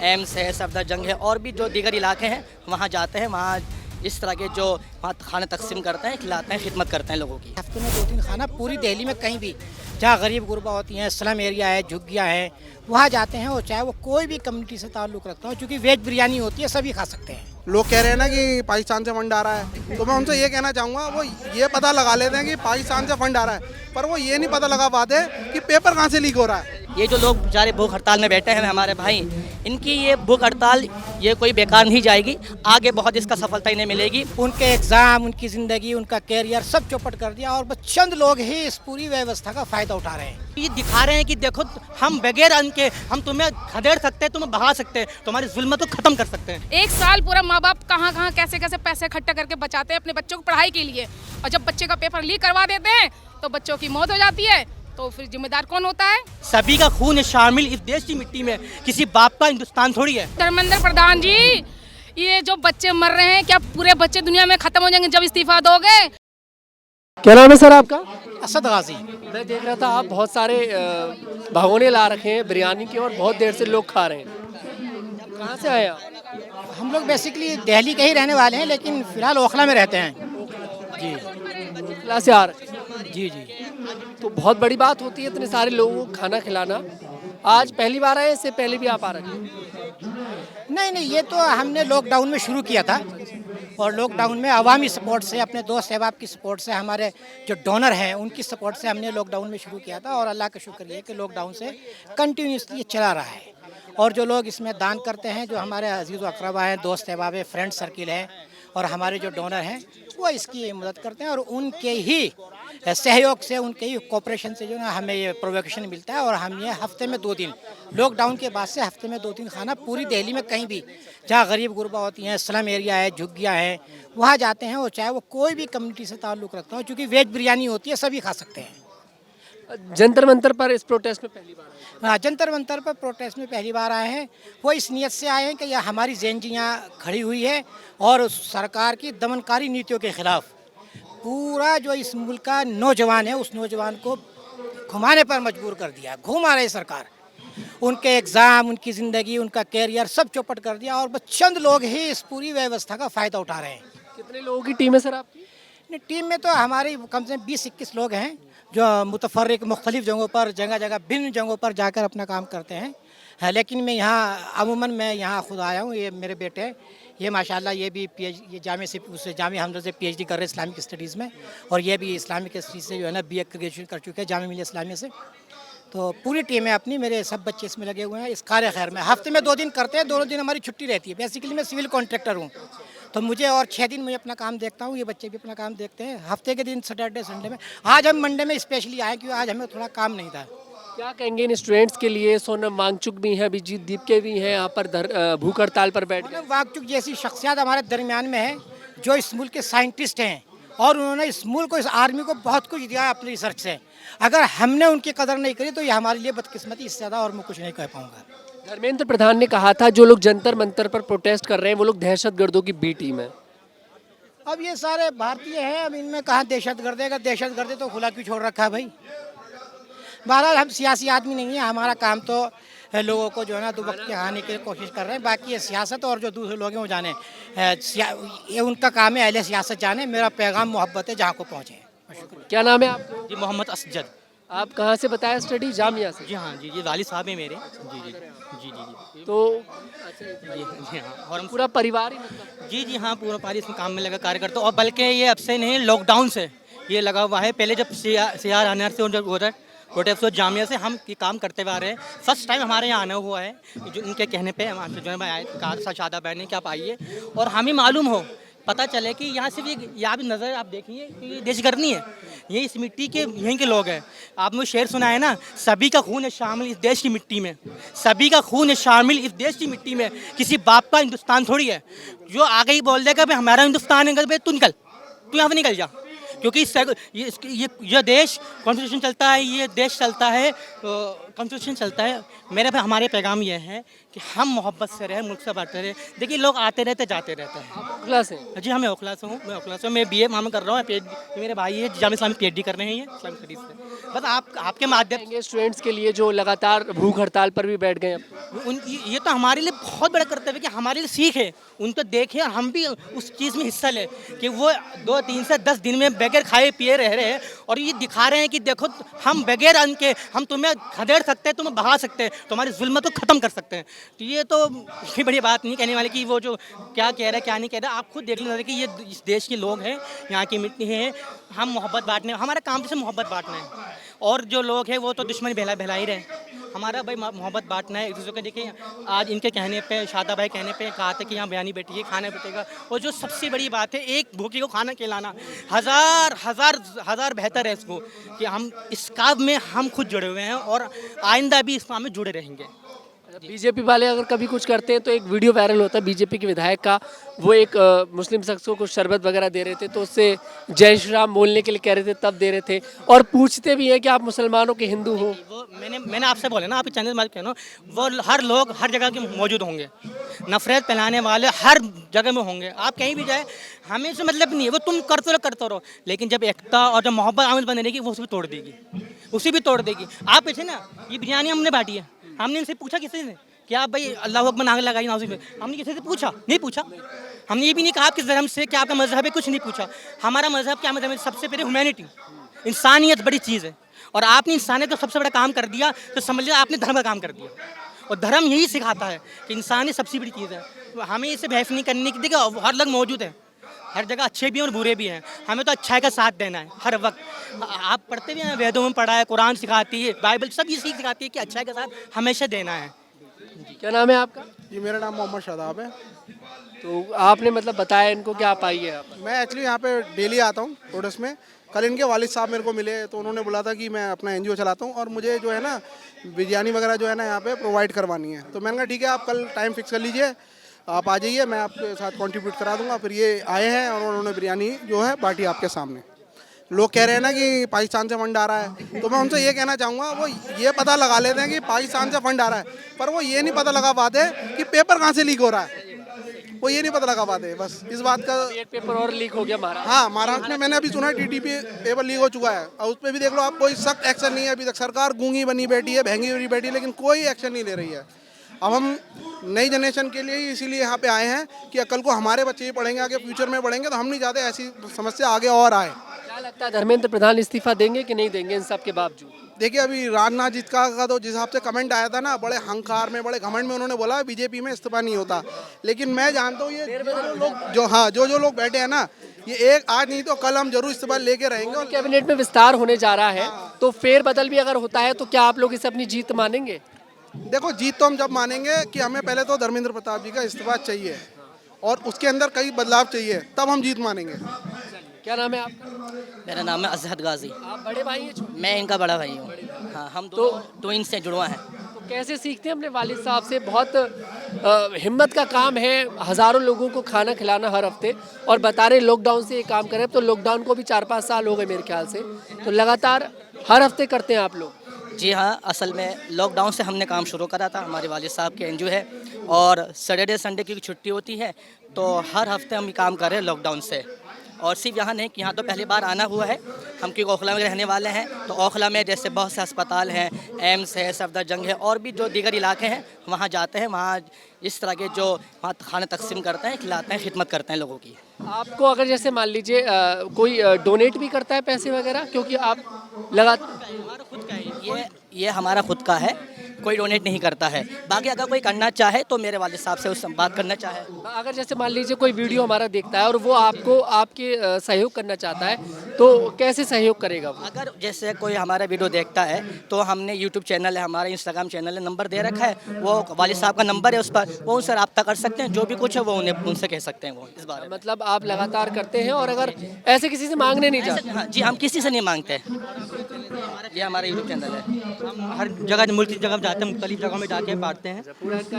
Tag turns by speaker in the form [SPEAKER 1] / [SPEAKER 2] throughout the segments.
[SPEAKER 1] AIIMS है, सफदरजंग है और भी जो दीगर इलाके हैं वहाँ जाते हैं। वहाँ इस तरह के जो वहाँ खाना तकसीम करते हैं, खिलाते हैं, खिदमत करते हैं लोगों की।
[SPEAKER 2] हफ्ते में 2-3 खाना पूरी दिल्ली में कहीं भी जहाँ गरीब गुरबा होती हैं, स्लम एरिया है, झुग्गियाँ हैं, वहाँ जाते हैं। और चाहे वो कोई भी कम्युनिटी से ताल्लुक़ रखता हो, क्योंकि वेज बिरयानी होती है, सभी खा सकते हैं।
[SPEAKER 3] लोग कह रहे हैं ना कि पाकिस्तान से फंड आ रहा है, तो मैं उनसे ये कहना चाहूँगा वो ये पता लगा लेते हैं कि पाकिस्तान से फंड आ रहा है, पर वो ये नहीं पता लगा पाते कि पेपर कहाँ से लीक हो रहा है।
[SPEAKER 1] ये जो लोग बेचारे भूख हड़ताल में बैठे हैं हमारे भाई, इनकी ये भूख हड़ताल ये कोई बेकार नहीं जाएगी, आगे बहुत इसका सफलता इन्हें मिलेगी।
[SPEAKER 2] उनके एग्ज़ाम, उनकी ज़िंदगी, उनका कैरियर सब चौपट कर दिया और बस चंद लोग ही इस पूरी व्यवस्था का फ़ायदा उठा रहे हैं।
[SPEAKER 1] ये दिखा रहे हैं कि देखो हम बगैर उनके हम तुम्हें खदेड़ सकते हैं, तुम्हें भगा सकते हैं, तुम्हारी जुल्मत को ख़त्म कर सकते हैं।
[SPEAKER 4] 1 साल पूरा माँ बाप कहाँ कहाँ कैसे कैसे पैसे इकट्ठा करके बचाते हैं अपने बच्चों को पढ़ाई के लिए, और जब बच्चे का पेपर लीक करवा देते हैं तो बच्चों की मौत हो जाती है, तो फिर जिम्मेदार कौन होता है?
[SPEAKER 1] सभी का खून है शामिल इस देश की मिट्टी में, किसी बाप का हिंदुस्तान थोड़ी है।
[SPEAKER 4] धर्मेंद्र प्रधान जी, ये जो बच्चे मर रहे हैं, क्या पूरे बच्चे दुनिया में खत्म हो जाएंगे जब इस्तीफा दोगे?
[SPEAKER 5] क्या नाम है सर आपका?
[SPEAKER 2] असद गाजी।
[SPEAKER 5] मैं देख रहा था आप बहुत सारे भगोने ला रखे हैं बिरयानी के और बहुत देर से लोग खा रहे हैं। कहाँ से आए आप?
[SPEAKER 2] हम लोग बेसिकली दिल्ली के ही रहने वाले हैं, लेकिन फ़िलहाल ओखला में रहते हैं। जी
[SPEAKER 5] ओखला से आ रहे हैं।
[SPEAKER 2] जी जी।
[SPEAKER 5] तो बहुत बड़ी बात होती है इतने सारे लोगों को खाना खिलाना। आज पहली बार आए, इससे पहले भी आप आ रहे हैं?
[SPEAKER 2] नहीं, ये तो हमने लॉकडाउन में शुरू किया था, और लॉकडाउन में अवामी सपोर्ट से, अपने दोस्त अहबाब की सपोर्ट से, हमारे जो डोनर हैं उनकी सपोर्ट से हमने लॉकडाउन में शुरू किया था। और अल्लाह का शुक्र है कि लॉकडाउन से कंटिन्यूसली चला रहा है। और जो लोग इसमें दान करते हैं, जो हमारे अजीज़ व अक़रबा हैं, दोस्त अहबाब हैं, फ्रेंड सर्किल हैं, और हमारे जो डोनर हैं वो इसकी मदद करते हैं। और उनके ही सहयोग से, उनके ही कोऑपरेशन से जो ना हमें ये प्रोवोकेशन मिलता है। और हम ये हफ्ते में 2 दिन, लॉकडाउन के बाद से हफ्ते में 2-3 खाना पूरी दिल्ली में कहीं भी जहाँ गरीब गुरबा होती हैं, स्लम एरिया है, झुग्गियाँ हैं, वहाँ जाते हैं। और चाहे वो कोई भी कम्युनिटी से ताल्लुक़ रखता हो, क्योंकि वेज बिरयानी होती है, सभी खा सकते हैं।
[SPEAKER 5] जंतर मंतर पर इस प्रोटेस्ट में पहली बार आए?
[SPEAKER 2] हाँ, जंतर मंतर पर प्रोटेस्ट में पहली बार आए हैं। वो इस नियत से आए हैं कि यह हमारी जेनजियाँ खड़ी हुई है और सरकार की दमनकारी नीतियों के ख़िलाफ़ पूरा जो इस मुल्क का नौजवान है, उस नौजवान को घुमाने पर मजबूर कर दिया। घुमा रही सरकार, उनके एग्ज़ाम, उनकी ज़िंदगी, उनका कैरियर सब चौपट कर दिया और बस चंद लोग ही इस पूरी व्यवस्था का फ़ायदा उठा रहे हैं।
[SPEAKER 5] कितने लोगों की टीम है सर आपकी?
[SPEAKER 2] नहीं, टीम में तो हमारी कम से कम 20-21 लोग हैं जो मुतफर्रिक मुख्तलिफ़ जगहों पर, जगह जगह भिन्न जगहों पर जाकर अपना काम करते हैं। लेकिन मैं यहाँ अमूमन मैं यहाँ खुद आया हूँ। ये मेरे बेटे हैं, ये माशाल्लाह ये भी ये जामिया हमजा से PhD कर रहे हैं इस्लामिक स्टडीज़ में, और ये भी इस्लामिक स्टडीज़ से जो है ना BA ग्रेजुएशन कर चुके हैं जामिया मिलिया इस्लामिया से। तो पूरी टीम है अपनी, मेरे सब बच्चे इसमें लगे हुए हैं इस कार्य खैर में। हफ्ते में 2 दिन करते हैं, दोनों दिन हमारी छुट्टी रहती है। बेसिकली मैं सिविल कॉन्ट्रैक्टर हूँ, तो मुझे और 6 दिन मैं अपना काम देखता हूँ, ये बच्चे भी अपना काम देखते हैं। हफ्ते के दिन सैटरडे संडे में, आज हम मंडे में स्पेशली आए क्योंकि आज हमें थोड़ा काम नहीं था।
[SPEAKER 5] क्या कहेंगे इन स्टूडेंट्स के लिए? सोनम वांगचुक भी हैं, अभिजीत दीप के भी हैं, यहाँ पर भूख हड़ताल पर बैठ गए।
[SPEAKER 2] सोनम वांगचुक जैसी शख्सियत हमारे दरमियान में है जो इस मुल्क के साइंटिस्ट हैं, और उन्होंने इस मुल्क को, इस आर्मी को बहुत कुछ दिया है अपनी रिसर्च से। अगर हमने उनकी कदर नहीं करी तो ये हमारे लिए बदकिस्मती, इससे ज़्यादा और मैं कुछ नहीं कह पाऊँगा।
[SPEAKER 5] धर्मेंद्र प्रधान ने कहा था जो लोग जंतर मंतर पर प्रोटेस्ट कर रहे हैं वो लोग दहशतगर्दों की बी टीम है।
[SPEAKER 2] अब ये सारे भारतीय हैं, अब इनमें कहाँ दहशतगर्द है? दहशतगर्द तो खुला क्यों छोड़ रखा है भाई? बहरहाल हम सियासी आदमी नहीं है, हमारा काम तो लोगों को जो है ना दुबक के आने की कोशिश कर रहे हैं। बाकी ये सियासत और जो दूसरे लोग हैं वो जाने, ये उनका काम है, अहले सियासत जाने। मेरा पैगाम मोहब्बत है, जहाँ को पहुँचे।
[SPEAKER 5] क्या नाम है आपका?
[SPEAKER 1] जी मोहम्मद असजद।
[SPEAKER 5] आप कहाँ से बताया? स्टडी जामिया से?
[SPEAKER 1] जी हाँ जी, ये वालिद साहब हैं मेरे। जी जी जी जी जी।
[SPEAKER 5] तो
[SPEAKER 1] जी हाँ, और हम
[SPEAKER 5] पूरा परिवार ही मतलब?
[SPEAKER 1] जी हाँ, पूरा पारी इसमें काम में लगा कार्य करता हूँ। और बल्कि ये अब से नहीं, लॉकडाउन से ये लगा हुआ है। पहले जब CR आनर से जब उधर प्रोटेस्ट जामिया से हम ये काम करते हुए आ रहे हैं। फर्स्ट टाइम हमारे यहाँ आना हुआ है, जो इनके कहने पे हम जो है मैं आए, कहा शादा बहन ने कि आप आइए और हमें मालूम हो, पता चले कि यहाँ सिर्फ ये यहाँ भी नज़र आप देखिए कि ये देशगर्दी है, ये इस मिट्टी के यहीं के लोग हैं। आपने वो शेर सुना है ना, सभी का खून है शामिल इस देश की मिट्टी में, सभी का खून है शामिल इस देश की मिट्टी में, किसी बाप का हिंदुस्तान थोड़ी है। जो आगे ही बोल देगा भाई हमारा हिंदुस्तान है, भाई तू निकल, तू यहाँ से निकल जा, क्योंकि ये देश कॉन्स्टिट्यूशन चलता है, ये देश चलता है कॉन्स्टिट्यूशन चलता है। मेरे पे हमारे पैगाम ये है कि हम मोहब्बत से रहें, मुल्क से बांटते रहे। देखिए लोग आते रहते जाते रहते हैं।
[SPEAKER 5] आप ओखला से हैं?
[SPEAKER 1] जी हाँ, मैं ओखला से हूँ। मैं BA मामा कर रहा हूँ। PhD मेरे भाई है जामिया इस्लामी PhD कर रहे हैं ये इस्लामिक स्टडीज़ से। बस आपके माध्यम
[SPEAKER 5] कहेंगे स्टूडेंट्स के लिए जो लगातार भूख हड़ताल पर भी बैठ गए अब।
[SPEAKER 1] ये तो हमारे लिए बहुत बड़ा कर्तव्य है कि हमारे लिए सीख है, उनको देखें और हम भी उस चीज़ में हिस्सा लें कि वो 2, 3 से 10 दिन में बगैर खाए पिए रह रहे हैं और ये दिखा रहे हैं कि देखो हम बगैर अन्न के हम तुम्हें खदेड़ सकते हैं, तुम्हें भगा सकते हैं, तुम्हारी जुल्म को ख़त्म कर सकते हैं। तो ये तो इतनी बड़ी बात नहीं कहने वाली कि वो जो क्या कह रहा है क्या नहीं कह रहा। आप खुद देख लें कि ये इस देश के लोग हैं, यहाँ की मिट्टी है। हम मोहब्बत बांटने, हमारा काम से मोहब्बत बांटना है और जो लोग हैं वो तो दुश्मनी बहला ही रहे। हमारा भाई मोहब्बत बांटना है एक दूसरे को। देखिए आज इनके कहने पे, शादा भाई कहने पे कहा था कि यहाँ बयानी बैठिए, खाना बैठेगा। और जो सबसे बड़ी बात है, एक भूखे को खाना खिलाना हज़ार बेहतर है इसको कि हम इस काम में हम खुद जुड़े हुए हैं और आइंदा भी इस काम में जुड़े रहेंगे।
[SPEAKER 5] बीजेपी वाले अगर कभी कुछ करते हैं तो एक वीडियो वायरल होता है बीजेपी के विधायक का, वो एक मुस्लिम शख्स को कुछ शरबत वगैरह दे रहे थे तो उससे जय श्री राम बोलने के लिए कह रहे थे, तब दे रहे थे और पूछते भी हैं कि आप मुसलमानों के हिंदू हो।
[SPEAKER 1] वो मैंने आपसे बोला ना, आप चैनल मालिक कहना, वो हर लोग हर जगह के मौजूद होंगे, नफरत फैलाने वाले हर जगह में होंगे। आप कहीं भी जाए, हमें से मतलब नहीं है, वो तुम करते रहो, लेकिन जब एकता और जब मोहब्बत आमिल बनेगी वो उसे भी तोड़ देगी। आप पीछे ना ये बिरयानी हमने बांटी है, हमने इनसे पूछा किसी ने कि आप भाई अल्लाह अकबर नाग लगाई नाउज़ बिल्लाह, हमने किसी से नहीं पूछा। हमने ये भी नहीं कहा आप किस धर्म से, क्या आपका मजहब है, कुछ नहीं पूछा। हमारा मजहब क्या मजहब है? सबसे पहले ह्यूमैनिटी, इंसानियत बड़ी चीज़ है और आपने इंसानियत को सबसे बड़ा काम कर दिया तो समझ लिया आपने धर्म का काम कर दिया। और धर्म यही सिखाता है कि इंसानियत सबसे बड़ी चीज़ है। हमें इसे बहस नहीं करने की, देखिए हर लोग मौजूद है, हर जगह अच्छे भी हैं और बुरे भी हैं। हमें तो अच्छाई का साथ देना है हर वक्त। आप पढ़ते भी हैं, वेदों में पढ़ा है, कुरान सिखाती है, बाइबल सब ये सीख सिखाती है कि अच्छाई का साथ हमेशा देना है।
[SPEAKER 5] क्या नाम है आपका?
[SPEAKER 3] जी मेरा नाम मोहम्मद शादाब है।
[SPEAKER 5] तो आपने मतलब बताया इनको कि आप आइए यहाँ पर।
[SPEAKER 3] मैं एक्चुअली यहाँ पे डेली आता हूँ प्रोटेस्ट में। कल इनके वालिद साहब मेरे को मिले तो उन्होंने बोला था कि मैं अपना NGO चलाता हूँ और मुझे जो है ना बिरयानी वगैरह जो है ना यहाँ पे प्रोवाइड करवानी है। तो मैंने कहा ठीक है, आप कल टाइम फिक्स कर लीजिए, आप आ जाइए, मैं आपके साथ कंट्रीब्यूट करा दूंगा। फिर ये आए हैं और उन्होंने बिरयानी जो है बांटी आपके सामने। लोग कह रहे हैं ना कि पाकिस्तान से फंड आ रहा है, तो मैं उनसे ये कहना चाहूँगा वो ये पता लगा लेते हैं कि पाकिस्तान से फंड आ रहा है, पर वो ये नहीं पता लगा पाते कि पेपर कहाँ से लीक हो रहा है। वो ये नहीं पता लगा पाते, बस इस बात का।
[SPEAKER 5] एक पेपर और लीक हो गया महाराष्ट्र।
[SPEAKER 3] हाँ, महाराष्ट्र में मैंने अभी सुना TTP पेपर लीक हो चुका है और उस पर भी देख लो आप, कोई सख्त एक्शन नहीं है अभी तक। सरकार गूंगी बनी बैठी है, बहंगी बनी बैठी है, लेकिन कोई एक्शन नहीं ले रही है। अब हम नई जनरेशन के लिए ही इसीलिए यहाँ पे आए हैं कि कल को हमारे बच्चे ही पढ़ेंगे, आगे फ्यूचर में पढ़ेंगे, तो हम नहीं चाहते ऐसी समस्या आगे और आए।
[SPEAKER 5] क्या लगता है धर्मेंद्र प्रधान इस्तीफा देंगे कि नहीं देंगे इन सब के बावजूद?
[SPEAKER 3] देखिए अभी राजनाथ जी का तो जिस हिसाब से कमेंट आया था ना, बड़े हंकार में, बड़े घमंड में उन्होंने बोला बीजेपी में इस्तीफा नहीं होता। लेकिन मैं जानता हूँ ये जो लोग बैठे हैं ना, ये एक आज नहीं तो कल हम जरूर इस्तीफा लेके रहेंगे। और
[SPEAKER 5] कैबिनेट में विस्तार होने जा रहा है तो फेरबदल भी अगर होता है तो क्या आप लोग इसे अपनी जीत मानेंगे?
[SPEAKER 3] देखो जीत तो हम जब मानेंगे कि हमें पहले तो धर्मेंद्र प्रताप जी का इस्तीफा चाहिए और उसके अंदर कई बदलाव चाहिए, तब हम जीत मानेंगे।
[SPEAKER 5] क्या नाम है आपका?
[SPEAKER 1] मेरा नाम है अजहद गाजी।
[SPEAKER 5] आप बड़े भाई हैं?
[SPEAKER 1] मैं इनका बड़ा भाई हूँ। हाँ, हम
[SPEAKER 5] तो
[SPEAKER 1] ट्विंस से जुड़वा हैं।
[SPEAKER 5] तो कैसे सीखते हैं अपने वालिद साहब से? बहुत हिम्मत का काम है, हज़ारों लोगों को खाना खिलाना हर हफ्ते, और बता रहे लॉकडाउन से ये काम करें। तो लॉकडाउन को भी 4-5 साल हो गए मेरे ख्याल से, तो लगातार हर हफ्ते करते हैं आप लोग?
[SPEAKER 1] जी हाँ, असल में लॉकडाउन से हमने काम शुरू करा था। हमारे वालिद साहब के NGO है और सैटरडे संडे की छुट्टी होती है, तो हर हफ्ते हम काम कर रहे हैं लॉकडाउन से। और सिर्फ यहाँ नहीं कि यहाँ तो पहली बार आना हुआ है, हम क्योंकि ओखला में रहने वाले हैं, तो ओखला में जैसे बहुत से अस्पताल हैं, एम्स है, सफदरजंग है और भी जो दीगर इलाके हैं, वहाँ जाते हैं। वहाँ इस तरह के जो वहाँ खाने तकसीम करते हैं, खिलाते हैं, खिदमत करते हैं लोगों की।
[SPEAKER 5] आपको अगर जैसे मान लीजिए कोई डोनेट भी करता है पैसे वगैरह, क्योंकि आप
[SPEAKER 1] हमारा खुद का है ये हमारा खुद का है, कोई डोनेट नहीं करता है। बाकी अगर कोई करना चाहे तो मेरे वालिद साहब से उस बात करना चाहे।
[SPEAKER 5] अगर जैसे मान लीजिए कोई वीडियो हमारा देखता है और वो आपको आपके सहयोग करना चाहता है, तो कैसे सहयोग करेगा वो?
[SPEAKER 1] अगर जैसे कोई हमारा वीडियो देखता है तो हमने YouTube चैनल है, हमारा Instagram चैनल है, नंबर दे रखा है, वो वालिद साहब का नंबर है, उस पर वो उनसे रब्ता कर सकते हैं। जो भी कुछ है वो उनसे कह सकते हैं वो इस बारे में।
[SPEAKER 5] मतलब आप लगातार करते हैं और अगर ऐसे किसी से मांगने नहीं जाते?
[SPEAKER 1] हाँ जी, हम किसी से नहीं मांगते। ये हमारा YouTube चैनल है, हम हर जगह मुल्क की जगह जाते हैं, मुख्तलिफ जगहों में जाके बांटते हैं।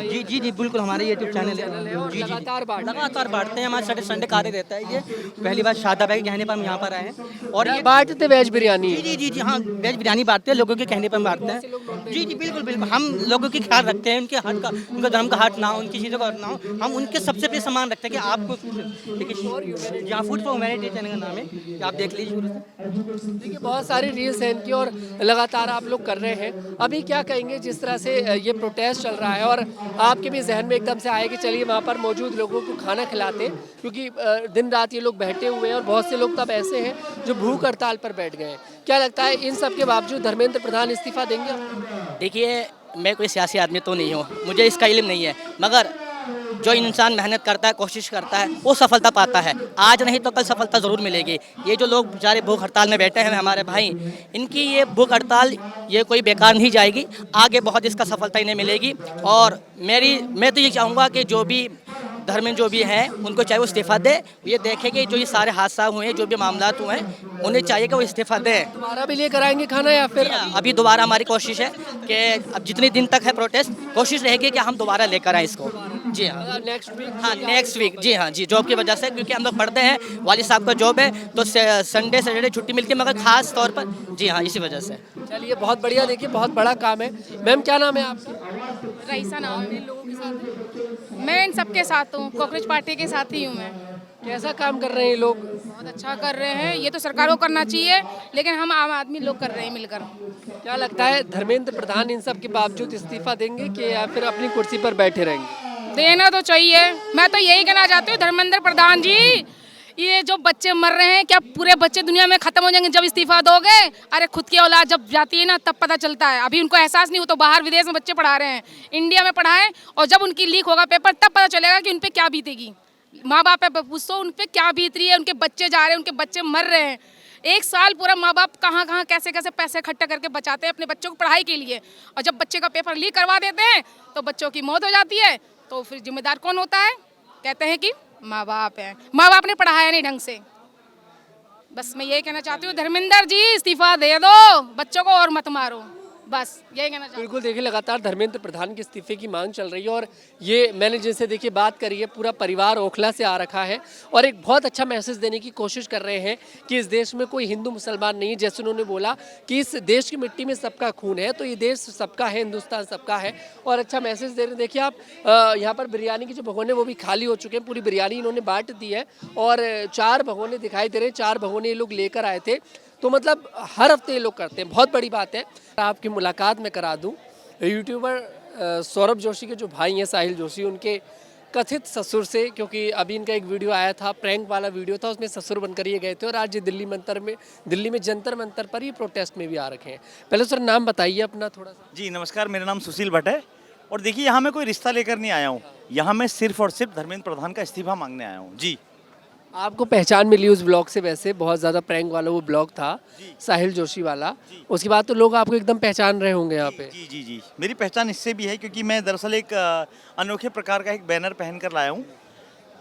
[SPEAKER 1] जी जी जी बिल्कुल, हमारे यूट्यूब चैनल है।
[SPEAKER 5] और
[SPEAKER 1] जी जी
[SPEAKER 5] लगातार बांटते हैं।
[SPEAKER 1] लगातार बांटते हैं। हमारा सैटरडे संडे कार्य रहता है। ये पहली बार शादाब के कहने पर हम यहाँ पर आए हैं। और ये
[SPEAKER 5] बांटते वेज बिरयानी
[SPEAKER 1] जी जी जी जी हाँ, वेज बिरयानी बांटते हैं, लोगों के कहने पर हम बांटते हैं। जी जी बिल्कुल बिल्कुल, हम लोगों की ख्याल रखते हैं, उनके हक का, उनका धर्म का हक ना हो, उनकी चीज़ों का ना हो, हम उनके सबसे पे सम्मान रखते हैं कि आपको देखिए, यहाँ फूड फॉर ह्यूमैनिटी चैनल का नाम है, कि आप देख लीजिए शुरू से।
[SPEAKER 5] देखिए बहुत सारी रील्स हैं इनकी और लगातार आप लोग कर रहे हैं। अभी क्या कहेंगे जिस तरह से ये प्रोटेस्ट चल रहा है और आपके भी जहन में एकदम से आए कि चलिए वहाँ पर मौजूद लोगों को खाना खिलाते, क्योंकि दिन रात ये लोग बैठे हुए हैं और बहुत से लोग तब ऐसे हैं जो भूख हड़ताल पर बैठ गए हैं। क्या लगता है इन सब के बावजूद धर्मेंद्र प्रधान इस्तीफा देंगे?
[SPEAKER 1] देखिए, मैं कोई सियासी आदमी तो नहीं हूँ, मुझे इसका इल्म नहीं है, मगर जो इंसान मेहनत करता है, कोशिश करता है, वो सफलता पाता है। आज नहीं तो कल सफलता ज़रूर मिलेगी। ये जो लोग बेचारे भूख हड़ताल में बैठे हैं हमारे भाई, इनकी ये भूख हड़ताल ये कोई बेकार नहीं जाएगी, आगे बहुत इसका सफलता इन्हें मिलेगी। और मैं तो ये चाहूँगा कि जो भी धर्म जो भी हैं उनको चाहे वो इस्तीफ़ा दे। ये देखें कि जो ये सारे हादसा हुए हैं, जो भी मामला हुए हैं, उन्हें चाहिए कि वो इस्तीफ़ा दें।
[SPEAKER 5] दोबारा भी लेकर आएंगे खाना या फिर
[SPEAKER 1] अभी दोबारा हमारी कोशिश है कि अब जितने दिन तक है प्रोटेस्ट, कोशिश रहेगी कि हम दोबारा लेकर आएँ इसको। जी हाँ,
[SPEAKER 5] नेक्स्ट वीक?
[SPEAKER 1] हाँ नेक्स्ट वीक। जी हाँ जी, जॉब की वजह से, क्योंकि हम लोग पढ़ते हैं, वालिद साहब का जॉब है, तो संडे सैटरडे छुट्टी मिलती है, मगर खास तौर पर जी हाँ इसी वजह से।
[SPEAKER 5] चलिए बहुत बढ़िया, देखिए बहुत बड़ा काम है। मैम क्या नाम है आपकी?
[SPEAKER 4] रईसा नाम है। इन लोगों के साथ मैं इन सबके साथ हूँ, कांग्रेस पार्टी के साथ ही हूँ मैं।
[SPEAKER 5] कैसा काम कर रहे हैं ये लोग?
[SPEAKER 4] बहुत अच्छा कर रहे हैं, ये तो सरकार को करना चाहिए, लेकिन हम आम आदमी लोग कर रहे हैं मिलकर।
[SPEAKER 5] क्या लगता है धर्मेंद्र प्रधान इन सब के बावजूद इस्तीफा देंगे कि या फिर अपनी कुर्सी पर बैठे रहेंगे?
[SPEAKER 4] देना तो चाहिए। मैं तो यही कहना चाहती हूँ, धर्मेंद्र प्रधान जी, ये जो बच्चे मर रहे हैं, क्या पूरे बच्चे दुनिया में खत्म हो जाएंगे जब इस्तीफा दोगे? अरे खुद की औलाद जब जाती है ना, तब पता चलता है। अभी उनको एहसास नहीं हो, तो बाहर विदेश में बच्चे पढ़ा रहे हैं, इंडिया में पढ़ाएं, और जब उनकी लीक होगा पेपर, तब पता चलेगा कि उन पे क्या बीतेगी। माँ बाप पे पूछो उन पे क्या बीत रही है, उनके बच्चे जा रहे हैं, उनके बच्चे मर रहे हैं। एक साल पूरा माँ बाप कहाँ कहाँ कैसे कैसे पैसे इकट्ठा करके बचाते हैं अपने बच्चों को पढ़ाई के लिए, और जब बच्चे का पेपर लीक करवा देते हैं तो बच्चों की मौत हो जाती है। तो फिर जिम्मेदार कौन होता है? कहते हैं कि माँ बाप है। माँ बाप ने पढ़ाया नहीं ढंग से। बस मैं ये कहना चाहती हूँ, धर्मेंद्र जी इस्तीफा दे दो, बच्चों को और मत मारो, बस यही कहना चाहती हूँ।
[SPEAKER 5] बिल्कुल, देखिए लगातार धर्मेंद्र प्रधान के इस्तीफे की मांग चल रही है और ये मैंने जिनसे देखिए बात करी है, पूरा परिवार ओखला से आ रखा है और एक बहुत अच्छा मैसेज देने की कोशिश कर रहे हैं कि इस देश में कोई हिंदू मुसलमान नहीं है। जैसे उन्होंने बोला कि इस देश की मिट्टी में सबका खून है, तो ये देश सबका है, हिंदुस्तान सबका है, और अच्छा मैसेज दे रहे हैं। देखिए आप यहाँ पर बिरयानी के जो भगोने वो भी खाली हो चुके हैं, पूरी बिरयानी इन्होंने बांट दी है और 4 भगोने दिखाई दे रहे हैं। 4 भगोने ये लोग लेकर आए थे, तो मतलब हर हफ्ते ये लोग करते हैं, बहुत बड़ी बात है। आपकी मुलाकात में करा दूं, यूट्यूबर सौरभ जोशी के जो भाई हैं साहिल जोशी, उनके कथित ससुर से, क्योंकि अभी इनका एक वीडियो आया था, प्रैंक वाला वीडियो था, उसमें ससुर बनकर ये गए थे और आज ये दिल्ली में जंतर मंतर पर ही प्रोटेस्ट में भी आ रखे हैं। पहले सर नाम बताइए अपना थोड़ा सा।
[SPEAKER 6] जी नमस्कार, मेरा नाम सुशील भट्ट है और देखिए यहाँ मैं कोई रिश्ता लेकर नहीं आया हूँ, यहाँ मैं सिर्फ और सिर्फ धर्मेंद्र प्रधान का इस्तीफा मांगने आया हूँ। जी
[SPEAKER 5] आपको पहचान मिली उस ब्लॉग से? वैसे बहुत ज़्यादा प्रैंक वाला वो ब्लॉग था साहिल जोशी वाला, उसके बाद तो लोग आपको एकदम पहचान रहे होंगे यहाँ पे।
[SPEAKER 6] जी जी जी, मेरी पहचान इससे भी है क्योंकि मैं दरअसल एक अनोखे प्रकार का एक बैनर पहन कर लाया हूँ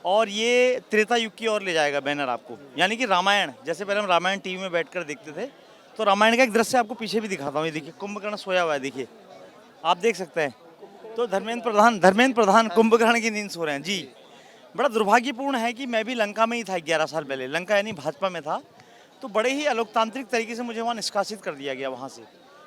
[SPEAKER 6] और ये त्रेता युग की ओर ले जाएगा बैनर आपको, यानी कि रामायण, जैसे पहले हम रामायण टीवी में बैठकर देखते थे, तो रामायण का एक दृश्य आपको पीछे भी दिखाता हूँ। ये देखिए कुंभकर्ण सोया हुआ है, देखिए आप देख सकते हैं। तो धर्मेंद्र प्रधान कुंभकर्ण की नींद सो रहे हैं। जी बड़ा दुर्भाग्यपूर्ण है कि मैं भी लंका में ही था 11 साल पहले, लंका यानी भाजपा में था, तो बड़े ही अलोकतांत्रिक तरीके से मुझे वहाँ निष्कासित कर दिया गया वहाँ से।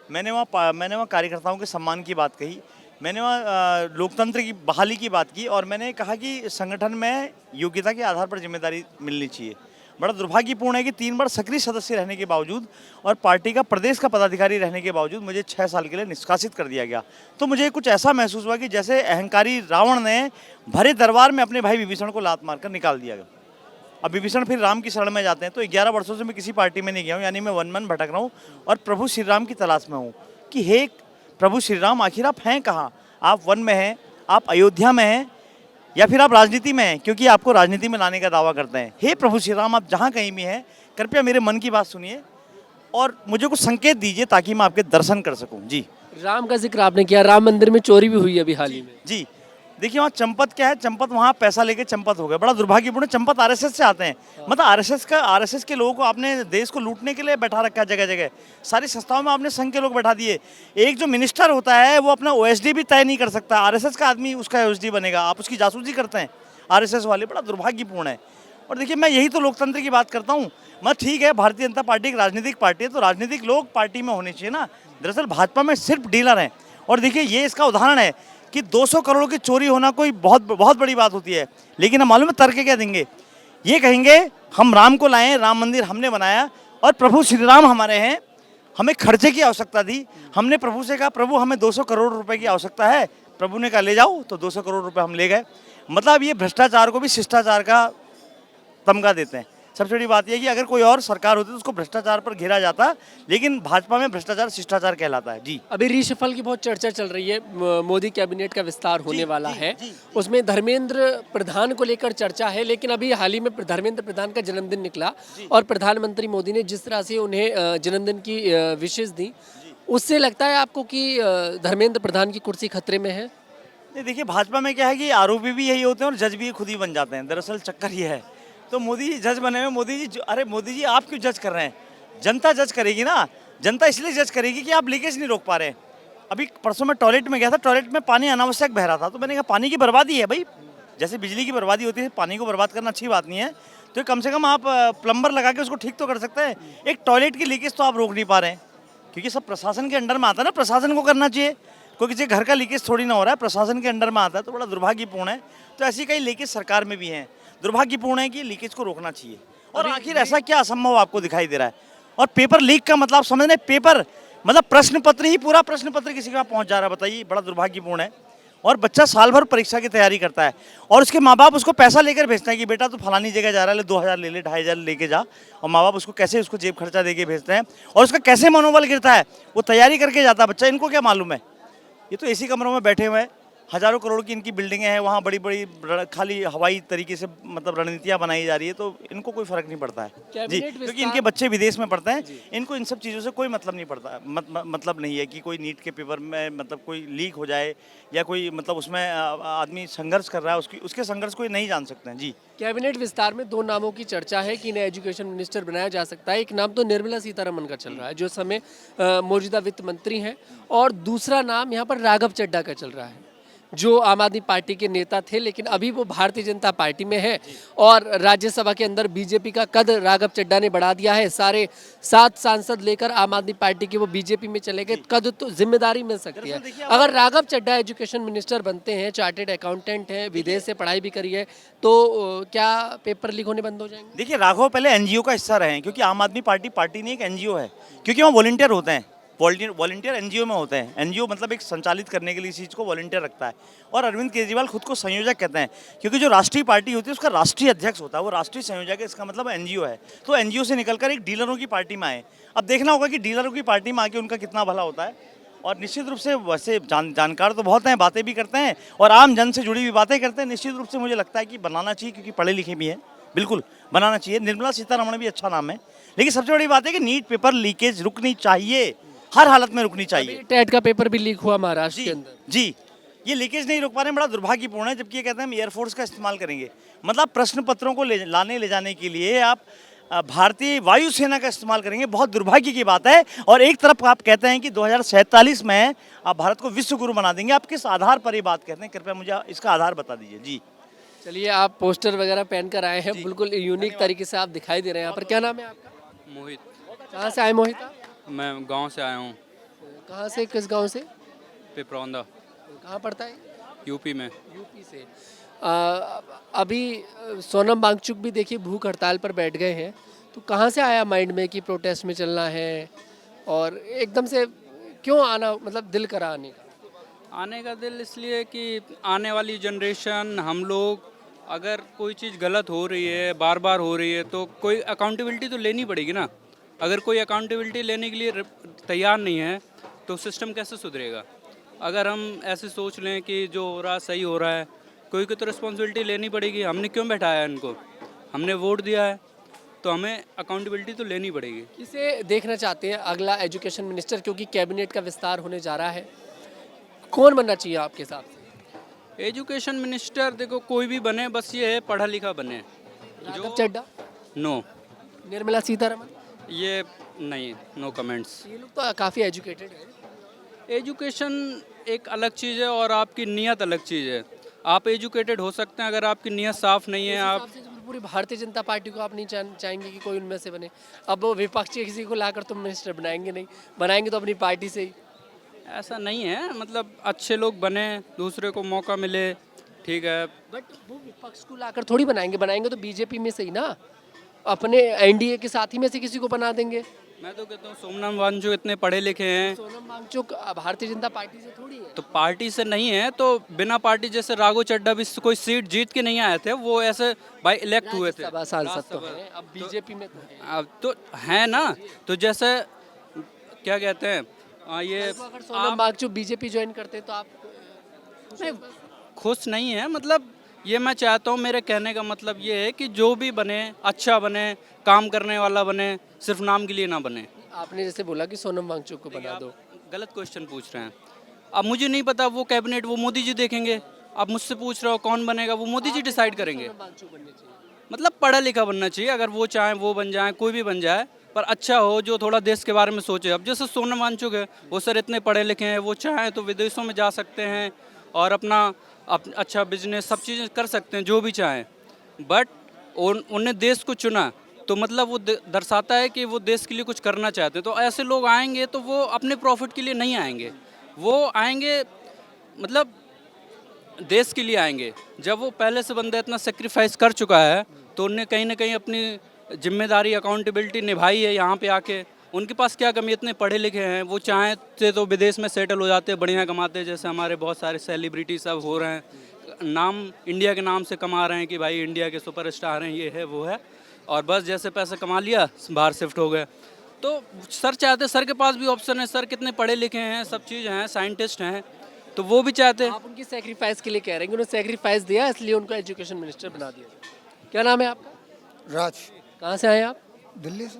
[SPEAKER 6] मैंने वहाँ कार्यकर्ताओं के सम्मान की बात कही, मैंने वहाँ लोकतंत्र की बहाली की बात की और मैंने कहा कि संगठन में योग्यता के आधार पर जिम्मेदारी मिलनी चाहिए। बड़ा दुर्भाग्यपूर्ण है कि 3 बार सक्रिय सदस्य रहने के बावजूद और पार्टी का प्रदेश का पदाधिकारी रहने के बावजूद मुझे 6 साल के लिए निष्कासित कर दिया गया। तो मुझे कुछ ऐसा महसूस हुआ कि जैसे अहंकारी रावण ने भरे दरबार में अपने भाई विभीषण को लात मारकर निकाल दिया गया। अब विभीषण फिर राम की शरण में जाते हैं। तो 11 वर्षों से मैं किसी पार्टी में नहीं गया हूँ, यानी मैं वन मन भटक रहा हूँ और प्रभु श्री राम की तलाश में हूँ कि हे प्रभु श्री राम, आखिर आप हैं कहाँ? आप वन में हैं, आप अयोध्या में हैं, या फिर आप राजनीति में हैं, क्योंकि आपको राजनीति में लाने का दावा करते हैं। हे प्रभु श्री राम, आप जहाँ कहीं भी हैं, कृपया मेरे मन की बात सुनिए और मुझे कुछ संकेत दीजिए ताकि मैं आपके दर्शन कर सकूं। जी
[SPEAKER 5] राम का जिक्र आपने किया, राम मंदिर में चोरी भी हुई अभी हाल ही में।
[SPEAKER 6] जी देखिए वहाँ चंपत क्या है, चंपत वहाँ पैसा लेके चंपत हो गए, बड़ा दुर्भाग्यपूर्ण है। चंपत आरएसएस से आते हैं, मतलब आरएसएस के लोगों को आपने देश को लूटने के लिए बैठा रखा है जगह जगह। सारी संस्थाओं में आपने संघ के लोग बैठा दिए। एक जो मिनिस्टर होता है वो अपना ओएसडी भी तय नहीं कर सकता, आरएसएस का आदमी उसका ओएसडी बनेगा, आप उसकी जासूसी करते हैं आरएसएस वाले, बड़ा दुर्भाग्यपूर्ण है। और देखिए मैं यही तो लोकतंत्र की बात करता हूँ। मैं ठीक है, भारतीय जनता पार्टी एक राजनीतिक पार्टी है, तो राजनीतिक लोग पार्टी में होने चाहिए ना। दरअसल भाजपा में सिर्फ डीलर हैं। और देखिए ये इसका उदाहरण है कि 200 करोड़ की चोरी होना कोई बहुत बड़ी बात होती है, लेकिन हम मालूम है तर्क क्या देंगे, ये कहेंगे हम राम को लाए, राम मंदिर हमने बनाया और प्रभु श्री राम हमारे हैं, हमें खर्चे की आवश्यकता थी, हमने प्रभु से कहा प्रभु हमें 200 करोड़ रुपए की आवश्यकता है, प्रभु ने कहा ले जाओ, तो 200 करोड़ रुपए हम ले गए। मतलब ये भ्रष्टाचार को भी शिष्टाचार का तमगा देते हैं। सबसे बड़ी बात यह है कि अगर कोई और सरकार होती तो उसको भ्रष्टाचार पर घेरा जाता, लेकिन भाजपा में भ्रष्टाचार शिष्टाचार कहलाता है। जी
[SPEAKER 5] अभी रीशफल की बहुत चर्चा चल रही है, मोदी कैबिनेट का विस्तार होने वाला है, उसमें धर्मेंद्र प्रधान को लेकर चर्चा है, लेकिन अभी हाल ही में धर्मेंद्र प्रधान का जन्मदिन निकला और प्रधानमंत्री मोदी ने जिस तरह से उन्हें जन्मदिन की विशेष दी, उससे लगता है आपको कि धर्मेंद्र प्रधान की कुर्सी खतरे में है?
[SPEAKER 6] नहीं, देखिए भाजपा में क्या है कि आरोपी भी यही होते हैं और जज भी खुद ही बन जाते हैं। दरअसल चक्कर ये है, तो मोदी जी जज बने हुए, अरे मोदी जी आप क्यों जज कर रहे हैं? जनता जज करेगी ना, जनता इसलिए जज करेगी कि आप लीकेज नहीं रोक पा रहे हैं। अभी परसों मैं टॉयलेट में गया था, टॉयलेट में पानी अनावश्यक बह रहा था, तो मैंने कहा पानी की बर्बादी है भाई, जैसे बिजली की बर्बादी होती है, पानी को बर्बाद करना अच्छी बात नहीं है, तो कम से कम आप प्लम्बर लगा के उसको ठीक तो कर सकते हैं। एक टॉयलेट की लीकेज तो आप रोक नहीं पा रहे हैं, क्योंकि सब प्रशासन के अंडर में आता है ना, प्रशासन को करना चाहिए। कोई किसी घर का लीकेज थोड़ी ना हो रहा है, प्रशासन के अंडर में आता है, तो बड़ा दुर्भाग्यपूर्ण है। तो ऐसी कई लीकेज सरकार में भी हैं, दुर्भाग्यपूर्ण है कि लीकेज को रोकना चाहिए। और आखिर ऐसा क्या असंभव आपको दिखाई दे रहा है? और पेपर लीक का मतलब समझ रहे, पेपर मतलब प्रश्न पत्र ही, पूरा प्रश्न पत्र किसी के पास पहुंच जा रहा है, बताइए, बड़ा दुर्भाग्यपूर्ण है। और बच्चा साल भर परीक्षा की तैयारी करता है और उसके माँ बाप उसको पैसा लेकर भेजते हैं कि बेटा तू फलानी जगह जा रहा है, 2000 ले ले, 2500 लेके जा, और माँ बाप उसको कैसे उसको जेब खर्चा देके भेजते हैं और उसका कैसे मनोबल गिरता है, वो तैयारी करके जाता है बच्चा। इनको क्या मालूम है? ये तो एसी कमरों में बैठे हुए हैं, हजारों करोड़ की इनकी बिल्डिंगें हैं, वहाँ बड़ी बड़ी खाली हवाई तरीके से मतलब रणनीतियाँ बनाई जा रही है, तो इनको कोई फर्क नहीं पड़ता है जी, क्योंकि इनके बच्चे विदेश में पढ़ते हैं, इनको इन सब चीज़ों से कोई मतलब नहीं पड़ता, मतलब नहीं है कि कोई नीट के पेपर में मतलब कोई लीक हो जाए या कोई मतलब उसमें आदमी संघर्ष कर रहा है, उसके संघर्ष को नहीं जान सकते हैं जी।
[SPEAKER 5] कैबिनेट विस्तार में 2 नामों की चर्चा है कि इन्हें एजुकेशन मिनिस्टर बनाया जा सकता है। एक नाम तो निर्मला सीतारमण का चल रहा है, जो समय मौजूदा वित्त मंत्री हैं, और दूसरा नाम यहाँ पर राघव चड्ढा का चल रहा है, जो आम आदमी पार्टी के नेता थे, लेकिन अभी वो भारतीय जनता पार्टी में है और राज्यसभा के अंदर बीजेपी का कद राघव चड्ढा ने बढ़ा दिया है। सारे 7 सांसद लेकर आम आदमी पार्टी के वो बीजेपी में चले गए, कद तो जिम्मेदारी मिल सकती है। अगर राघव चड्ढा एजुकेशन मिनिस्टर बनते हैं, चार्टेड अकाउंटेंट हैं, विदेश से पढ़ाई भी करी है, तो क्या पेपर लीक होने बंद हो जाएंगे?
[SPEAKER 6] देखिए राघव पहले एनजीओ का हिस्सा रहे हैं, क्योंकि आम आदमी पार्टी नहीं एक एनजीओ है, क्योंकि वहाँ वॉलंटियर होते हैं, वॉलंटियर एनजीओ में होते हैं। एनजीओ मतलब एक संचालित करने के लिए इस चीज़ को वॉलंटियर रखता है, और अरविंद केजरीवाल खुद को संयोजक कहते हैं, क्योंकि जो राष्ट्रीय पार्टी होती है उसका राष्ट्रीय अध्यक्ष होता है, वो राष्ट्रीय संयोजक है, इसका मतलब एनजीओ है। तो एनजीओ से निकलकर एक डीलरों की पार्टी में आए। अब देखना होगा कि डीलरों की पार्टी में आके उनका कितना भला होता है। और निश्चित रूप से वैसे जानकार तो बहुत हैं, बातें भी करते हैं और आम जन से जुड़ी हुई बातें करते हैं। निश्चित रूप से मुझे लगता है कि बनाना चाहिए, क्योंकि पढ़े लिखे भी हैं, बिल्कुल बनाना चाहिए। निर्मला सीतारमण भी अच्छा नाम है, लेकिन सबसे बड़ी बात है कि नीट पेपर लीकेज रुकनी चाहिए, हर हालत में रुकनी चाहिए।
[SPEAKER 5] टेट का पेपर भी लीक हुआ महाराष्ट्र के अंदर
[SPEAKER 6] जी, ये लीकेज नहीं रोक पा रहे हैं, बड़ा दुर्भाग्यपूर्ण है। जबकि ये कहते हैं हम एयरफोर्स का इस्तेमाल करेंगे, मतलब प्रश्न पत्रों को ले जाने के लिए आप भारतीय वायुसेना का इस्तेमाल करेंगे, बहुत दुर्भाग्य की बात है। और एक तरफ आप कहते हैं कि 2047 में आप भारत को विश्व गुरु बना देंगे, आप किस आधार पर ये बात कहते हैं? कृपया मुझे इसका आधार बता दीजिए जी।
[SPEAKER 5] चलिए, आप पोस्टर वगैरह पहन कर आए हैं, बिल्कुल यूनिक तरीके से आप दिखाई दे रहे हैं यहाँ पर। क्या नाम है आपका?
[SPEAKER 7] मोहित।
[SPEAKER 5] कहाँ से आए मोहित?
[SPEAKER 7] मैं गांव से आया हूँ।
[SPEAKER 5] कहाँ से, किस गांव से?
[SPEAKER 7] पिपरौंदा।
[SPEAKER 5] कहाँ पड़ता है?
[SPEAKER 7] यूपी में।
[SPEAKER 5] यूपी से। अभी सोनम वांगचुक भी देखिए भूख हड़ताल पर बैठ गए हैं, तो कहाँ से आया माइंड में कि प्रोटेस्ट में चलना है, और एकदम से क्यों आना, मतलब दिल करा आने का?
[SPEAKER 7] आने का दिल इसलिए कि आने वाली जनरेशन, हम लोग, अगर कोई चीज़ गलत हो रही है, बार बार हो रही है, तो कोई अकाउंटेबिलिटी तो लेनी पड़ेगी ना। अगर कोई अकाउंटेबिलिटी लेने के लिए तैयार नहीं है तो सिस्टम कैसे सुधरेगा? अगर हम ऐसे सोच लें कि जो हो रहा सही हो रहा है, कोई को तो रिस्पॉन्सिबिलिटी लेनी पड़ेगी। हमने क्यों बैठाया इनको? हमने वोट दिया है, तो हमें अकाउंटेबिलिटी तो लेनी पड़ेगी।
[SPEAKER 5] किसे देखना चाहते हैं अगला एजुकेशन मिनिस्टर, क्योंकि कैबिनेट का विस्तार होने जा रहा है, कौन बनना चाहिए आपके हिसाब से?
[SPEAKER 7] एजुकेशन मिनिस्टर देखो कोई भी बने, बस ये है पढ़ा लिखा बने।
[SPEAKER 5] राघव चड्ढा,
[SPEAKER 7] नो,
[SPEAKER 5] निर्मला सीतारमण,
[SPEAKER 7] ये नहीं, नो कमेंट्स।
[SPEAKER 5] ये लोग तो काफ़ी एजुकेटेड हैं।
[SPEAKER 7] एजुकेशन एक अलग चीज़ है और आपकी नीयत अलग चीज़ है। आप एजुकेटेड हो सकते हैं, अगर आपकी नीयत साफ नहीं है आप
[SPEAKER 5] हिसाब से तो पूरी भारतीय जनता पार्टी को आप नहीं चाहेंगे कि कोई उनमें से बने। अब वो विपक्षी किसी को लाकर तो मिनिस्टर बनाएंगे नहीं, बनाएंगे तो अपनी पार्टी से ही।
[SPEAKER 7] ऐसा नहीं है, मतलब अच्छे लोग बने, दूसरे को मौका मिले, ठीक है।
[SPEAKER 5] बट वो विपक्ष को लाकर थोड़ी बनाएंगे, बनाएंगे तो बीजेपी में से ही ना, अपने एनडीए के साथी में से किसी को बना देंगे।
[SPEAKER 7] मैं तो कहता हूँ सोमनाथ वांगचुक इतने पढ़े लिखे हैं
[SPEAKER 5] सोनम वांगचुक भारतीय जनता पार्टी से थोड़ी है।
[SPEAKER 7] तो पार्टी से नहीं है, तो बिना पार्टी जैसे राघव चड्ढा भी कोई सीट जीत के नहीं आए थे, वो ऐसे बाई इलेक्ट हुए थे।
[SPEAKER 5] राज्यसभा सांसद तो हैं, अब बीजेपी में तो है।
[SPEAKER 7] अब तो है ना, तो जैसे क्या कहते हैं ये
[SPEAKER 5] तो अगर सोनम वांगचुक बीजेपी ज्वाइन करते तो आप
[SPEAKER 7] नहीं, खुश नहीं है, मतलब ये मैं चाहता हूँ, मेरे कहने का मतलब ये है कि जो भी बने अच्छा बने, काम करने वाला बने, सिर्फ नाम के लिए ना बने।
[SPEAKER 5] आपने जैसे बोला कि सोनम वांगचुक को बना दो,
[SPEAKER 7] गलत क्वेश्चन पूछ रहे हैं। अब मुझे नहीं पता, वो कैबिनेट वो मोदी जी देखेंगे। अब मुझसे पूछ रहे हो कौन बनेगा, वो मोदी जी डिसाइड करेंगे।
[SPEAKER 5] सोनम वांगचुक बननी चाहिए।
[SPEAKER 7] मतलब पढ़ा लिखा बनना चाहिए, अगर वो चाहें वो बन जाए, कोई भी बन जाए, पर अच्छा हो जो थोड़ा देश के बारे में सोचे। अब जैसे सोनम वांगचुक है, वो सर इतने पढ़े लिखे हैं, वो चाहें तो विदेशों में जा सकते हैं और अपना अच्छा बिजनेस सब चीज़ें कर सकते हैं, जो भी चाहें। बट उन्हें देश को चुना तो मतलब वो दर्शाता है कि वो देश के लिए कुछ करना चाहते हैं। तो ऐसे लोग आएंगे तो वो अपने प्रॉफिट के लिए नहीं आएंगे, वो आएंगे मतलब देश के लिए आएंगे। जब वो पहले से बंदा इतना सेक्रीफाइस कर चुका है तो उन्हें कहीं ना कहीं अपनी जिम्मेदारी अकाउंटेबिलिटी निभाई है यहाँ पे आके। उनके पास क्या कमी, इतने पढ़े लिखे हैं, वो चाहें तो विदेश में सेटल हो जाते हैं, बढ़िया कमाते हैं। जैसे हमारे बहुत सारे सेलिब्रिटी सब हो रहे हैं, नाम इंडिया के नाम से कमा रहे हैं कि भाई इंडिया के सुपरस्टार हैं, ये है वो है, और बस जैसे पैसा कमा लिया बाहर शिफ्ट हो गए। तो सर चाहते, सर के पास भी ऑप्शन है, सर कितने पढ़े लिखे हैं, सब चीज़ हैं, साइंटिस्ट हैं, तो वो भी चाहते हैं।
[SPEAKER 5] आप उनकी सेक्रीफाइस के लिए कह रहे हैं कि उन्होंने सेक्रीफाइस दिया इसलिए उनको एजुकेशन मिनिस्टर बना दिया। क्या नाम है आपका?
[SPEAKER 8] राज,
[SPEAKER 5] कहाँ से आए आप?
[SPEAKER 8] दिल्ली से।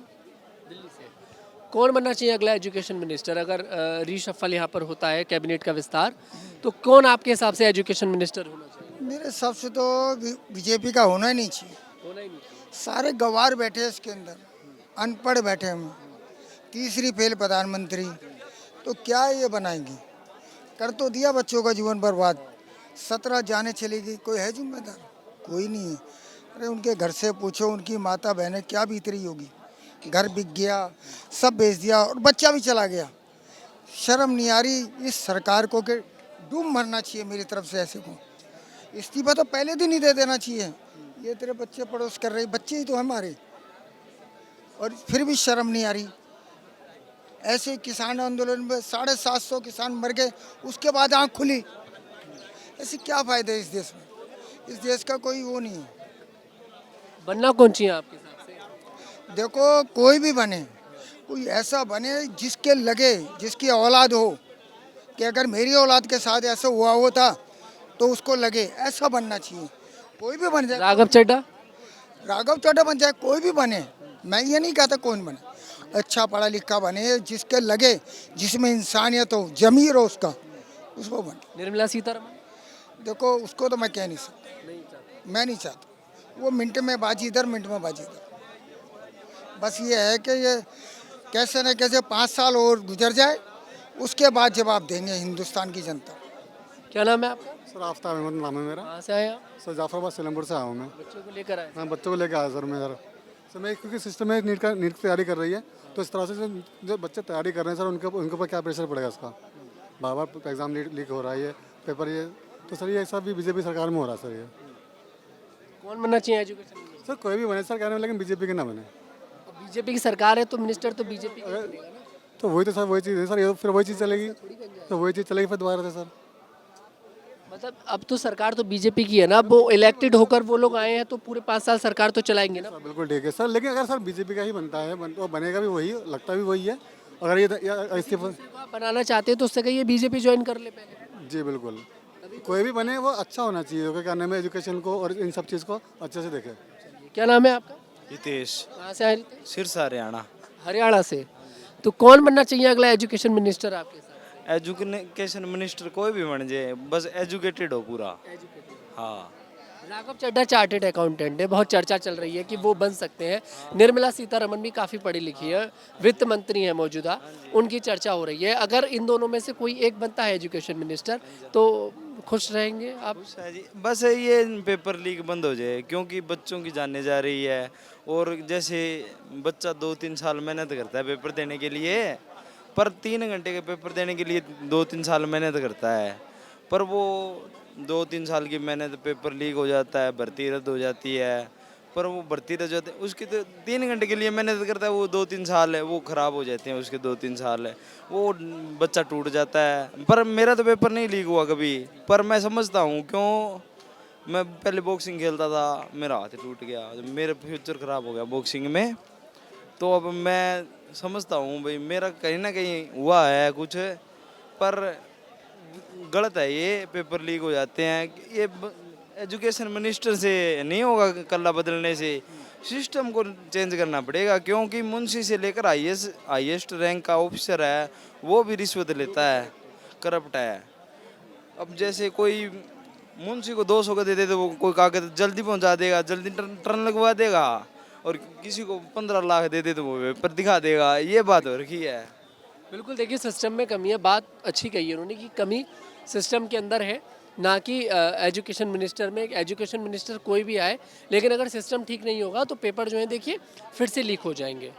[SPEAKER 5] दिल्ली से। कौन बनना चाहिए अगला एजुकेशन मिनिस्टर? अगर रीशफल यहाँ पर होता है, कैबिनेट का विस्तार, तो कौन आपके हिसाब से एजुकेशन मिनिस्टर होना चाहिए?
[SPEAKER 8] मेरे हिसाब से तो बीजेपी का होना ही नहीं चाहिए।
[SPEAKER 5] होना ही नहीं चाहिए।
[SPEAKER 8] सारे गवार बैठे हैं इसके अंदर, अनपढ़ बैठे हैं, तीसरी फेल प्रधानमंत्री, तो क्या ये बनाएंगे? कर तो दिया बच्चों का जीवन बर्बाद, 17 जाने चली गई, कोई है जिम्मेदार? कोई नहीं है। अरे उनके घर से पूछो, उनकी माता बहनें क्या बीत रही होगी। घर बिक गया, सब बेच दिया और बच्चा भी चला गया। शर्म नहीं आ रही इस सरकार को कि डूब मरना चाहिए मेरी तरफ से। ऐसे को इस्तीफा तो पहले दिन ही दे देना चाहिए। ये तेरे बच्चे पड़ोस कर रहे, बच्चे ही तो हमारे, और फिर भी शर्म नहीं आ रही। ऐसे किसान आंदोलन में 750 किसान मर गए, उसके बाद आँख खुली। ऐसे क्या फ़ायदा है इस देश में? इस देश का कोई वो नहीं है।
[SPEAKER 5] बनना कौन चाहिए आपके हिसाब से?
[SPEAKER 8] देखो कोई भी बने, कोई ऐसा बने जिसके लगे, जिसकी औलाद हो कि अगर मेरी औलाद के साथ ऐसा हुआ होता तो उसको लगे, ऐसा बनना चाहिए। कोई भी बन जाए,
[SPEAKER 5] राघव चड्ढा?
[SPEAKER 8] राघव चड्ढा बन जाए, कोई भी बने, मैं ये नहीं कहता कौन बने, अच्छा पढ़ा लिखा बने, जिसके लगे, जिसमें इंसानियत हो, जमीर हो उसका, उसको बने।
[SPEAKER 5] निर्मला सीतारमण?
[SPEAKER 8] देखो उसको तो मैं कह नहीं सकता, मैं नहीं चाहता। वो मिनट में बाजी इधर, मिनट में बाजी इधर। बस ये है कि ये कैसे न कैसे 5 साल और गुजर जाए, उसके बाद जवाब देंगे हिंदुस्तान की जनता।
[SPEAKER 5] क्या नाम है आपका?
[SPEAKER 9] सर आफ्ताब अहमद नाम है मेरा।
[SPEAKER 5] कहाँ से आए आप?
[SPEAKER 9] सर जाफराबाद सिलमपुर से आया हूँ मैं।
[SPEAKER 5] बच्चों को लेकर आए?
[SPEAKER 9] हाँ बच्चों को लेकर आया सर मैं सर मैं क्योंकि सिस्टम में नीट की तैयारी कर रही है, तो इस तरह से जो बच्चे तैयारी कर रहे हैं सर उनके ऊपर क्या प्रेशर पड़ेगा इसका। बार बार एग्ज़ाम लीक हो रहा है, ये पेपर ये, तो सर ये सब भी बीजेपी सरकार में हो रहा है सर। ये
[SPEAKER 5] कौन बनना चाहिए एजुकेशन मिनिस्टर?
[SPEAKER 9] सर कोई भी बने सर, कहने में, लेकिन बीजेपी के ना बने।
[SPEAKER 5] बीजेपी की सरकार है तो मिनिस्टर तो बीजेपी का बनेगा ना।
[SPEAKER 9] तो वही तो सर वही चीज़ है सर, ये फिर वही चीज़ चलेगी, तो वही चीज़ चलेगी फिर दोबारा से सर।
[SPEAKER 5] मतलब अब तो सरकार तो बीजेपी की है ना, अब वो इलेक्टेड होकर वो लोग आए हैं तो पूरे 5 साल सरकार तो चलाएंगे ना।
[SPEAKER 9] सर बिल्कुल ठीक है सर, लेकिन अगर सर बीजेपी का ही बनता है तो बनेगा भी वही, लगता भी वही है। अगर ये इस्तीफा
[SPEAKER 5] आप बनाना चाहते हैं तो उससे कहिए बीजेपी ज्वाइन कर ले पहले।
[SPEAKER 9] जी बिल्कुल, कोई भी बने वो अच्छा होना चाहिए, क्योंकि क्या नाम है, एजुकेशन को और इन सब चीज़ को अच्छे से देखे।
[SPEAKER 5] क्या नाम है आपका?
[SPEAKER 10] हितेश,
[SPEAKER 5] कहाँ से आए रितेश?
[SPEAKER 10] सिरसा हरियाणा।
[SPEAKER 5] हरियाणा से। तो कौन बनना चाहिए अगला एजुकेशन मिनिस्टर आपके साथ?
[SPEAKER 10] एजुकेशन मिनिस्टर कोई भी बन जाए, बस एजुकेटेड हो पूरा। हाँ,
[SPEAKER 5] राघव चड्ढा चार्टेड अकाउंटेंट है, बहुत चर्चा चल रही है कि वो बन सकते हैं। निर्मला सीतारमण भी काफ़ी पढ़ी लिखी है, वित्त मंत्री है मौजूदा, उनकी चर्चा हो रही है। अगर इन दोनों में से कोई एक बनता है एजुकेशन मिनिस्टर तो खुश रहेंगे आप?
[SPEAKER 10] अच्छा जी, बस ये पेपर लीक बंद हो जाए, क्योंकि बच्चों की जाने जा रही है। और जैसे बच्चा 2-3 साल मेहनत करता है पेपर देने के लिए, पर 3 घंटे के पेपर देने के लिए 2-3 साल मेहनत करता है, पर वो 2-3 साल की मेहनत, पेपर लीक हो जाता है, भर्ती रद्द हो जाती है। पर वो भर्ती रद्द हो जाती है, उसकी तो 3 घंटे के लिए मेहनत करता है, वो 2-3 साल है वो ख़राब हो जाते हैं, उसके 2-3 साल है, वो बच्चा टूट जाता है। पर मेरा तो पेपर नहीं लीक हुआ कभी, पर मैं समझता हूँ क्यों। मैं पहले बॉक्सिंग खेलता था, मेरा हाथ टूट गया, मेरा फ्यूचर ख़राब हो गया बॉक्सिंग में। तो अब मैं समझता हूँ भाई मेरा कहीं ना कहीं हुआ है कुछ, पर गलत है ये, पेपर लीक हो जाते हैं। ये एजुकेशन मिनिस्टर से नहीं होगा, कल्ला बदलने से सिस्टम को चेंज करना पड़ेगा, क्योंकि मुंशी से लेकर हाईएस्ट रैंक का ऑफिसर है वो भी रिश्वत लेता है, करप्ट है। अब जैसे कोई मुंशी को 200 का दे दे तो वो कोई कागज जल्दी पहुंचा देगा, जल्दी टर्न लगवा देगा, और किसी को 15 लाख दे दे तो वो पेपर दिखा देगा। ये बात हो रखी है।
[SPEAKER 5] बिल्कुल, देखिए सिस्टम में कमी है, बात अच्छी कही है उन्होंने कि कमी सिस्टम के अंदर है, ना कि एजुकेशन मिनिस्टर में। एजुकेशन मिनिस्टर कोई भी आए, लेकिन अगर सिस्टम ठीक नहीं होगा तो पेपर जो है देखिए फिर से लीक हो जाएंगे।